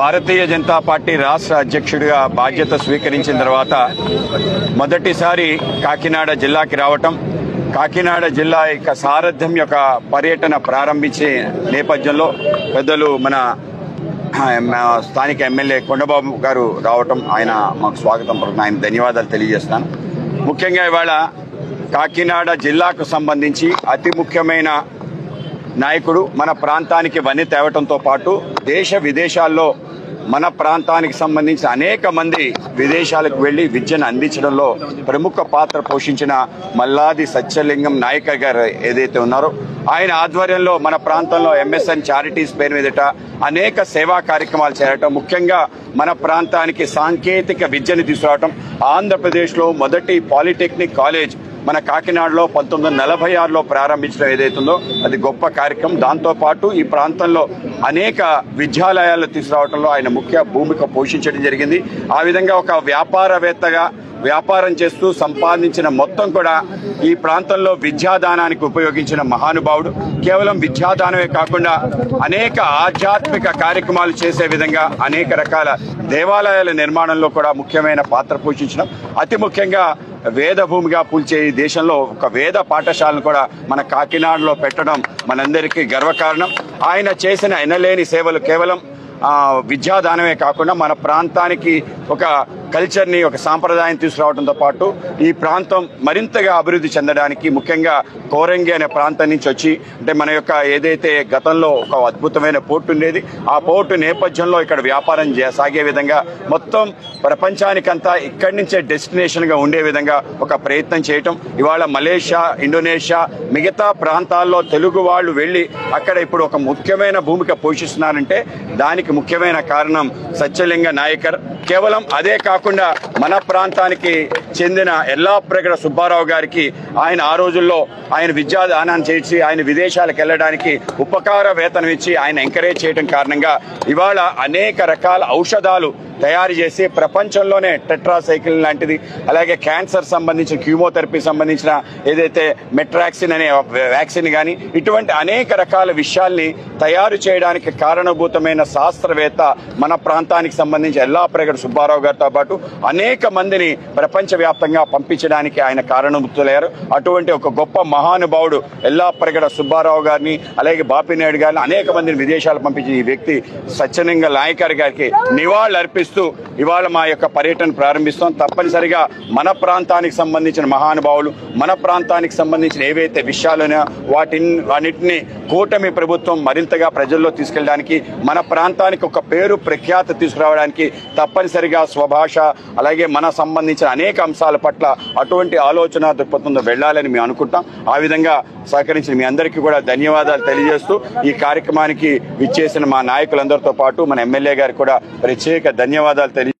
Bharatiya Janata party రాష్ట్ర అధ్యక్షుడిగా బాధ్యత స్వీకరించిన తర్వాత మొదటిసారి కాకినాడ జిల్లాకి రావటం, కాకినాడ జిల్లా యొక్క సారథ్యం యొక్క పర్యటన ప్రారంభించే నేపథ్యంలో పెద్దలు మన స్థానిక ఎమ్మెల్యే కొండబాబు గారు రావటం, ఆయన మాకు స్వాగతం పలుకుతున్న ఆయన ధన్యవాదాలు తెలియజేస్తాను. ముఖ్యంగా ఇవాళ కాకినాడ జిల్లాకు సంబంధించి అతి ముఖ్యమైన నాయకుడు మన ప్రాంతానికి వన్నె తేవటంతో పాటు దేశ విదేశాల్లో మన ప్రాంతానికి సంబంధించిన అనేక మంది విదేశాలకు వెళ్లి విద్యను అందించడంలో ప్రముఖ పాత్ర పోషించిన మల్లాది సత్యలింగం నాయక గారు ఏదైతే ఉన్నారో ఆయన ఆధ్వర్యంలో మన ప్రాంతంలో ఎంఎస్ఎన్ చారిటీస్ పేరు మీదట అనేక సేవా కార్యక్రమాలు చేయటం, ముఖ్యంగా మన ప్రాంతానికి సాంకేతిక విద్యను తీసుకురావటం, ఆంధ్రప్రదేశ్లో మొదటి పాలిటెక్నిక్ కాలేజ్ మన కాకినాడలో 1946లో ప్రారంభించడం ఏదైతుందో అది గొప్ప కార్యక్రమం. దాంతోపాటు ఈ ప్రాంతంలో అనేక విద్యాలయాలు తీసుకురావడంలో ఆయన ముఖ్య భూమిక పోషించడం జరిగింది. ఆ విధంగా ఒక వ్యాపారవేత్తగా వ్యాపారం చేస్తూ సంపాదించిన మొత్తం కూడా ఈ ప్రాంతంలో విద్యాదానానికి ఉపయోగించిన మహానుభావుడు. కేవలం విద్యాదానమే కాకుండా అనేక ఆధ్యాత్మిక కార్యక్రమాలు చేసే విధంగా అనేక రకాల దేవాలయాల నిర్మాణంలో కూడా ముఖ్యమైన పాత్ర పోషించడం, అతి ముఖ్యంగా వేద భూమిగా పూల్చే ఈ దేశంలో ఒక వేద పాఠశాలను కూడా మన కాకినాడలో పెట్టడం మనందరికీ గర్వకారణం. ఆయన చేసిన ఎనలేని సేవలు కేవలం విద్యాదానమే కాకుండా మన ప్రాంతానికి ఒక కల్చర్ని, ఒక సాంప్రదాయం తీసుకురావడంతో పాటు ఈ ప్రాంతం మరింతగా అభివృద్ధి చెందడానికి, ముఖ్యంగా కోరంగి అనే ప్రాంతం నుంచి వచ్చి అంటే మన యొక్క ఏదైతే గతంలో ఒక అద్భుతమైన పోర్టు ఉండేది, ఆ పోర్టు నేపథ్యంలో ఇక్కడ వ్యాపారం సాగే విధంగా మొత్తం ప్రపంచానికంతా ఇక్కడి నుంచే డెస్టినేషన్గా ఉండే విధంగా ఒక ప్రయత్నం చేయటం. ఇవాళ మలేషియా, ఇండోనేషియా, మిగతా ప్రాంతాల్లో తెలుగు వాళ్ళు వెళ్ళి అక్కడ ఇప్పుడు ఒక ముఖ్యమైన భూమిక పోషిస్తున్నారంటే దానికి ముఖ్యమైన కారణం సత్యలింగ నాయకర్. కేవలం అదే కాకుండా మన ప్రాంతానికి చెందిన ఎల్లాప్రగడ సుబ్బారావు గారికి ఆయన ఆ రోజుల్లో ఆయన విద్యాదానాన్ని చేసి ఆయన విదేశాలకు వెళ్ళడానికి ఉపకార వేతనం ఇచ్చి ఆయన ఎంకరేజ్ చేయడం కారణంగా ఇవాళ అనేక రకాల ఔషధాలు తయారు చేసి ప్రపంచంలోనే టెట్రాసైకిల్ లాంటిది, అలాగే క్యాన్సర్ సంబంధించిన కీమోథెరపీ సంబంధించిన ఏదైతే మెట్రాక్సిన్ అనే వ్యాక్సిన్ కానీ ఇటువంటి అనేక రకాల విషయాల్ని తయారు చేయడానికి కారణభూతమైన శాస్త్రవేత్త మన ప్రాంతానికి సంబంధించి ఎల్లాప్రగడ సుబ్బారావు గారితో పాటు అనేక మందిని ప్రపంచవ్యాప్తంగా పంపించడానికి ఆయన కారణభూతులయ్యారు. అటువంటి ఒక గొప్ప మహానుభావుడు ఎల్లాప్రగడ సుబ్బారావు గారిని, అలాగే బాపినాయుడు గారిని అనేక మందిని విదేశాలు పంపించిన ఈ వ్యక్తి సత్యలింగ నాయకర్ గారికి నివాళులు అర్పిస్తూ ఇవాళ మా యొక్క పర్యటన ప్రారంభిస్తాం. తప్పనిసరిగా మన ప్రాంతానికి సంబంధించిన మహానుభావులు, మన ప్రాంతానికి సంబంధించిన ఏవైతే విషయాలున్నా వాటిని కూటమి ప్రభుత్వం మరింతగా ప్రజల్లో తీసుకెళ్ళడానికి, మన ప్రాంతానికి ఒక పేరు ప్రఖ్యాతి తీసుకురావడానికి తప్పనిసరిగా స్వభాష అలాగే మన సంబంధించిన అనేక అంశాల పట్ల అటువంటి ఆలోచన దృక్పథంతో వెళ్లాలని మేము అనుకుంటాం. ఆ విధంగా సహకరించిన మీ అందరికీ కూడా ధన్యవాదాలు తెలియజేస్తూ ఈ కార్యక్రమానికి విచ్చేసిన మా నాయకులందరితో పాటు మన ఎమ్మెల్యే గారికి కూడా ప్రత్యేక ధన్యవాదాలు తెలియ